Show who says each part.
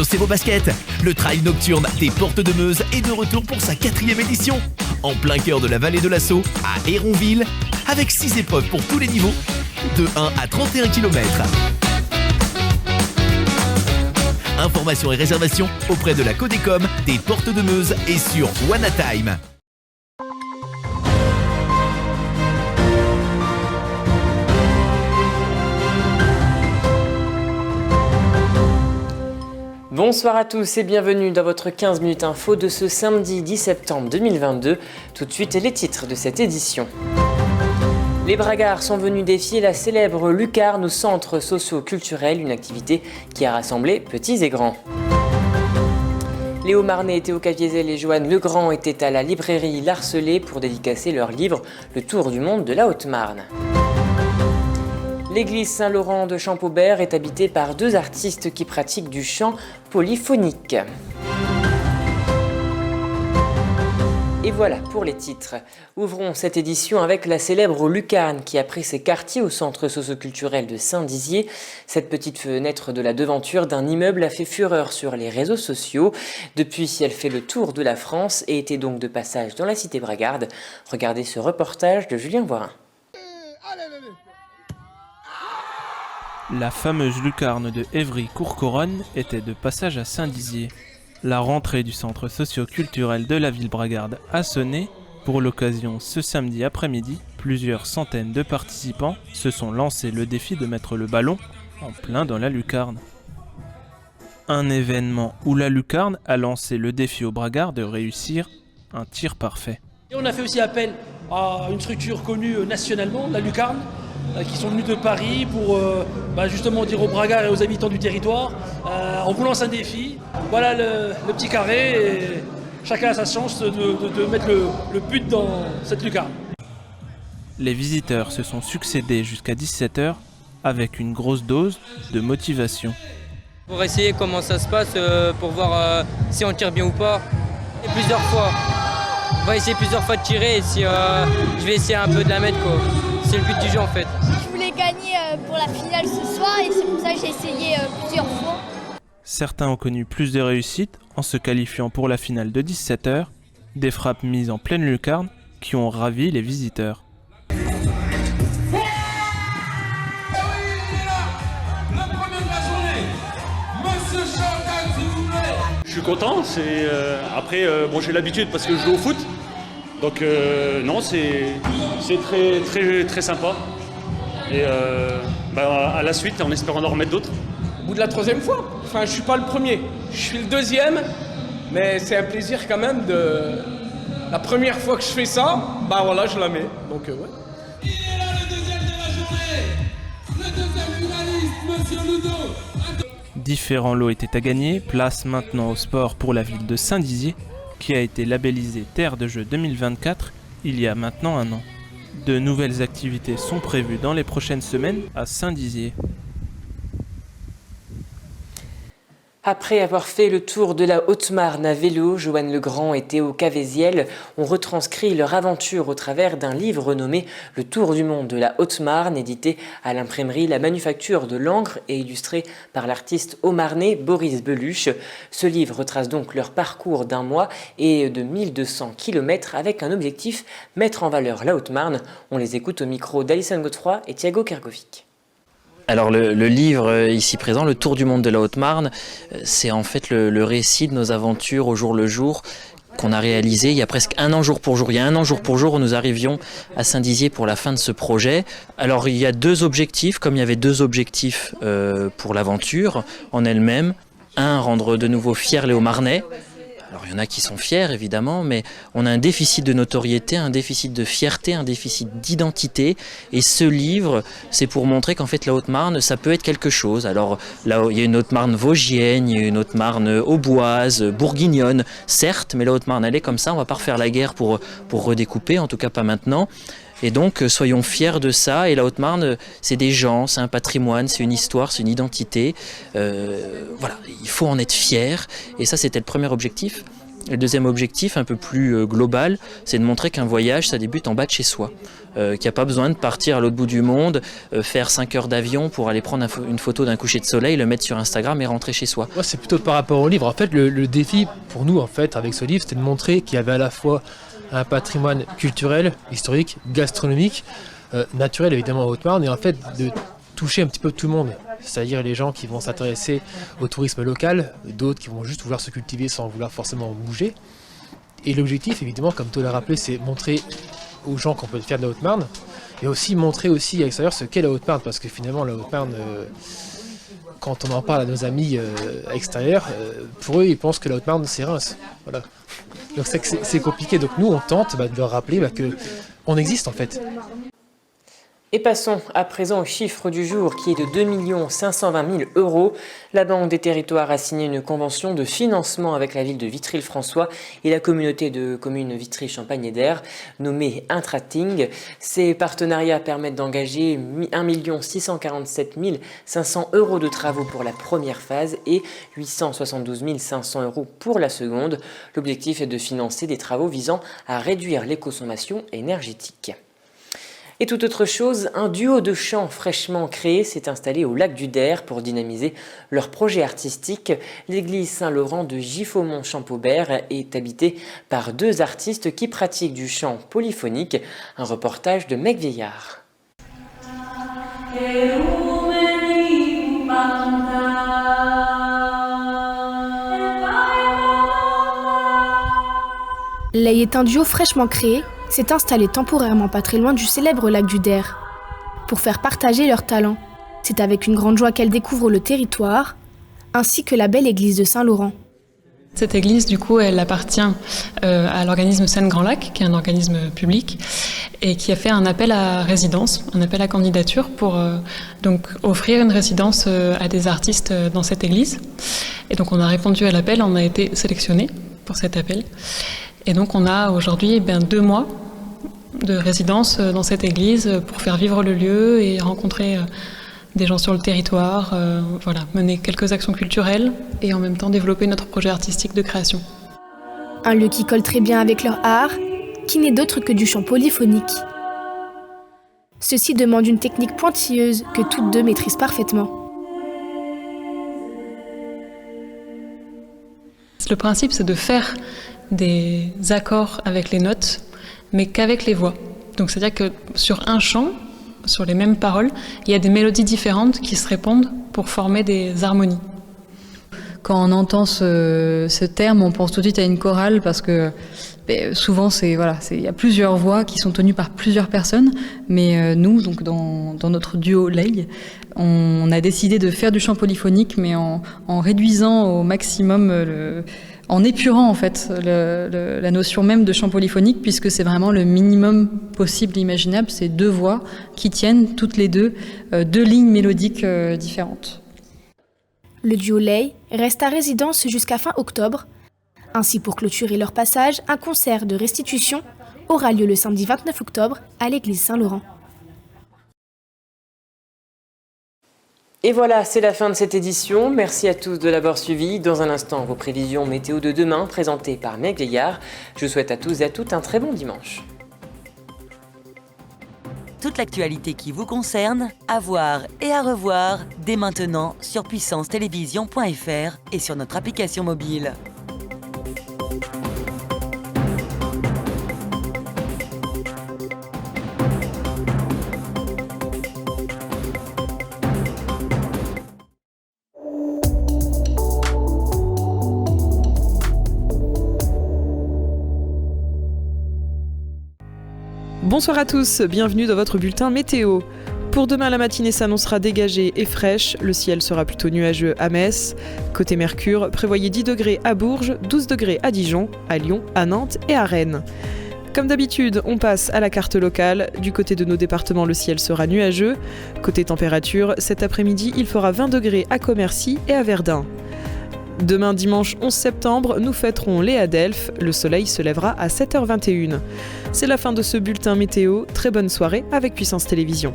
Speaker 1: C'est vos baskets. Le trail nocturne des Portes de Meuse est de retour pour sa 4e édition. En plein cœur de la vallée de l'Assaut, à Héronville, avec 6 épreuves pour tous les niveaux, de 1 à 31 km. Informations et réservations auprès de la Codecom des Portes de Meuse et sur Wanatime.
Speaker 2: Bonsoir à tous et bienvenue dans votre 15 minutes info de ce samedi 10 septembre 2022. Tout de suite les titres de cette édition. Les Bragards sont venus défier la célèbre lucarne au centre socio-culturel, une activité qui a rassemblé petits et grands. Léo Marnet était au Caviézel et Joanne Legrand était à la librairie L'Arcelé pour dédicacer leur livre « Le tour du monde de la Haute-Marne ». L'église Saint-Laurent de Champaubert est habitée par 2 artistes qui pratiquent du chant polyphonique. Et voilà pour les titres. Ouvrons cette édition avec la célèbre lucarne qui a pris ses quartiers au centre socioculturel de Saint-Dizier. Cette petite fenêtre de la devanture d'un immeuble a fait fureur sur les réseaux sociaux. Depuis, elle fait le tour de la France et était donc de passage dans la cité bragarde. Regardez ce reportage de Julien Voirin.
Speaker 3: La fameuse lucarne de Évry-Courcouronnes était de passage à Saint-Dizier. La rentrée du centre socio-culturel de la ville bragarde a sonné. Pour l'occasion, ce samedi après-midi, plusieurs centaines de participants se sont lancés le défi de mettre le ballon en plein dans la lucarne. Un événement où la lucarne a lancé le défi aux bragards de réussir un tir parfait.
Speaker 4: Et on a fait aussi appel à une structure connue nationalement, la lucarne, qui sont venus de Paris pour justement dire aux bragards et aux habitants du territoire, on vous lance un défi, voilà le petit carré, et chacun a sa chance de mettre le but dans cette lucarne.
Speaker 3: Les visiteurs se sont succédés jusqu'à 17h avec une grosse dose de motivation.
Speaker 5: Pour essayer comment ça se passe, pour voir si on tire bien ou pas. Et plusieurs fois. On va essayer plusieurs fois de tirer et si je vais essayer un peu de la mettre quoi. C'est le but du jeu en fait.
Speaker 6: Je voulais gagner pour la finale ce soir et c'est pour ça que j'ai essayé plusieurs fois.
Speaker 3: Certains ont connu plus de réussite en se qualifiant pour la finale de 17h, des frappes mises en pleine lucarne qui ont ravi les visiteurs.
Speaker 7: Je suis content, après j'ai l'habitude parce que je joue au foot. Donc non, c'est très, très, très sympa. Et à la suite, en espérant en remettre d'autres.
Speaker 8: Au bout de la 3e fois, enfin je suis pas le premier, je suis le 2e, mais c'est un plaisir quand même de... La première fois que je fais ça, je la mets, donc ouais.
Speaker 9: Il est là le deuxième de la journée, le deuxième finaliste, Monsieur Ludo.
Speaker 3: Différents lots étaient à gagner, place maintenant au sport pour la ville de Saint-Dizier, qui a été labellisée Terre de Jeux 2024 il y a maintenant un an. De nouvelles activités sont prévues dans les prochaines semaines à Saint-Dizier.
Speaker 2: Après avoir fait le tour de la Haute-Marne à vélo, Joanne Legrand et Théo Cavéziel ont retranscrit leur aventure au travers d'un livre nommé « Le tour du monde de la Haute-Marne » édité à l'imprimerie La Manufacture de Langres et illustré par l'artiste haut-marnais Boris Beluche. Ce livre retrace donc leur parcours d'un mois et de 1200 km avec un objectif, mettre en valeur la Haute-Marne. On les écoute au micro d'Alison Godefroy et Thiago Kergovic.
Speaker 10: Alors le livre ici présent, Le tour du monde de la Haute-Marne, c'est en fait le récit de nos aventures au jour le jour qu'on a réalisé il y a presque un an jour pour jour. Il y a un an jour pour jour où nous arrivions à Saint-Dizier pour la fin de ce projet. Alors il y a 2 objectifs, comme il y avait 2 objectifs pour l'aventure en elle-même. Un, rendre de nouveau fiers les Hauts-Marnais. Alors il y en a qui sont fiers évidemment, mais on a un déficit de notoriété, un déficit de fierté, un déficit d'identité. Et ce livre, c'est pour montrer qu'en fait la Haute-Marne, ça peut être quelque chose. Alors là, il y a une Haute-Marne vosgienne, il y a une Haute-Marne auboise, bourguignonne, certes, mais la Haute-Marne elle est comme ça, on va pas refaire la guerre pour redécouper, en tout cas pas maintenant. Et donc, soyons fiers de ça. Et la Haute-Marne, c'est des gens, c'est un patrimoine, c'est une histoire, c'est une identité. Voilà, il faut en être fier. Et ça, c'était le premier objectif. Le deuxième objectif, un peu plus global, c'est de montrer qu'un voyage, ça débute en bas de chez soi. Qu'il n'y a pas besoin de partir à l'autre bout du monde, faire 5 heures d'avion pour aller prendre une photo d'un coucher de soleil, le mettre sur Instagram et rentrer chez soi.
Speaker 11: Moi, c'est plutôt par rapport au livre. En fait, le défi pour nous, en fait, avec ce livre, c'était de montrer qu'il y avait à la fois un patrimoine culturel, historique, gastronomique, naturel évidemment en Haute-Marne, et en fait de toucher un petit peu tout le monde. C'est-à-dire les gens qui vont s'intéresser au tourisme local, d'autres qui vont juste vouloir se cultiver sans vouloir forcément bouger. Et l'objectif, évidemment, comme tu l'as rappelé, c'est montrer aux gens qu'on peut faire de la Haute-Marne, et aussi montrer aussi à l'extérieur ce qu'est la Haute-Marne, parce que finalement la Haute-Marne, quand on en parle à nos amis extérieurs, pour eux ils pensent que la Haute-Marne c'est Reims. Voilà. Donc c'est compliqué, donc nous on tente de leur rappeler qu'on existe en fait.
Speaker 2: Et passons à présent au chiffre du jour qui est de 2 520 000 €. La Banque des Territoires a signé une convention de financement avec la ville de Vitry-le-François et la communauté de communes Vitry-Champagne-Eder, nommée Intrating. Ces partenariats permettent d'engager 1 647 500 € de travaux pour la première phase et 872 500 € pour la seconde. L'objectif est de financer des travaux visant à réduire les consommations énergétiques. Et toute autre chose, un duo de chants fraîchement créé s'est installé au lac du Der pour dynamiser leur projet artistique. L'église Saint-Laurent de Giffaumont-Champaubert est habitée par 2 artistes qui pratiquent du chant polyphonique. Un reportage de Meg Vieillard.
Speaker 12: Lay est un duo fraîchement créé, s'est installé temporairement pas très loin du célèbre lac du Der pour faire partager leurs talents. C'est avec une grande joie qu'elles découvrent le territoire, ainsi que la belle église de Saint-Laurent.
Speaker 13: Cette église, du coup, elle appartient à l'organisme Seine Grand Lac, qui est un organisme public, et qui a fait un appel à résidence, un appel à candidature pour donc offrir une résidence à des artistes dans cette église. Et donc on a répondu à l'appel, on a été sélectionné pour cet appel. Et donc on a aujourd'hui 2 mois de résidence dans cette église pour faire vivre le lieu et rencontrer des gens sur le territoire, mener quelques actions culturelles et en même temps développer notre projet artistique de création.
Speaker 12: Un lieu qui colle très bien avec leur art, qui n'est d'autre que du chant polyphonique. Ceci demande une technique pointilleuse que toutes 2 maîtrisent parfaitement.
Speaker 13: Le principe, c'est de faire des accords avec les notes, mais qu'avec les voix. Donc c'est-à-dire que sur un chant, sur les mêmes paroles, il y a des mélodies différentes qui se répondent pour former des harmonies.
Speaker 14: Quand on entend ce terme, on pense tout de suite à une chorale parce que souvent il y a plusieurs voix qui sont tenues par plusieurs personnes, mais nous, donc dans notre duo Lay, on a décidé de faire du chant polyphonique, mais en réduisant au maximum en épurant en fait la notion même de chant polyphonique, puisque c'est vraiment le minimum possible imaginable, c'est 2 voix qui tiennent toutes les 2 lignes mélodiques différentes.
Speaker 12: Le duo Lay reste à résidence jusqu'à fin octobre. Ainsi, pour clôturer leur passage, un concert de restitution aura lieu le samedi 29 octobre à l'église Saint-Laurent.
Speaker 2: Et voilà, c'est la fin de cette édition. Merci à tous de l'avoir suivi. Dans un instant, vos prévisions météo de demain présentées par Meg Vieillard. Je souhaite à tous et à toutes un très bon dimanche.
Speaker 15: Toute l'actualité qui vous concerne, à voir et à revoir dès maintenant sur puissancetélévision.fr et sur notre application mobile.
Speaker 16: Bonsoir à tous, bienvenue dans votre bulletin météo. Pour demain, la matinée s'annoncera dégagée et fraîche. Le ciel sera plutôt nuageux à Metz. Côté Mercure, prévoyez 10 degrés à Bourges, 12 degrés à Dijon, à Lyon, à Nantes et à Rennes. Comme d'habitude, on passe à la carte locale. Du côté de nos départements, le ciel sera nuageux. Côté température, cet après-midi, il fera 20 degrés à Commercy et à Verdun. Demain dimanche 11 septembre, nous fêterons les Adelphes. Le soleil se lèvera à 7h21. C'est la fin de ce bulletin météo. Très bonne soirée avec Puissance Télévision.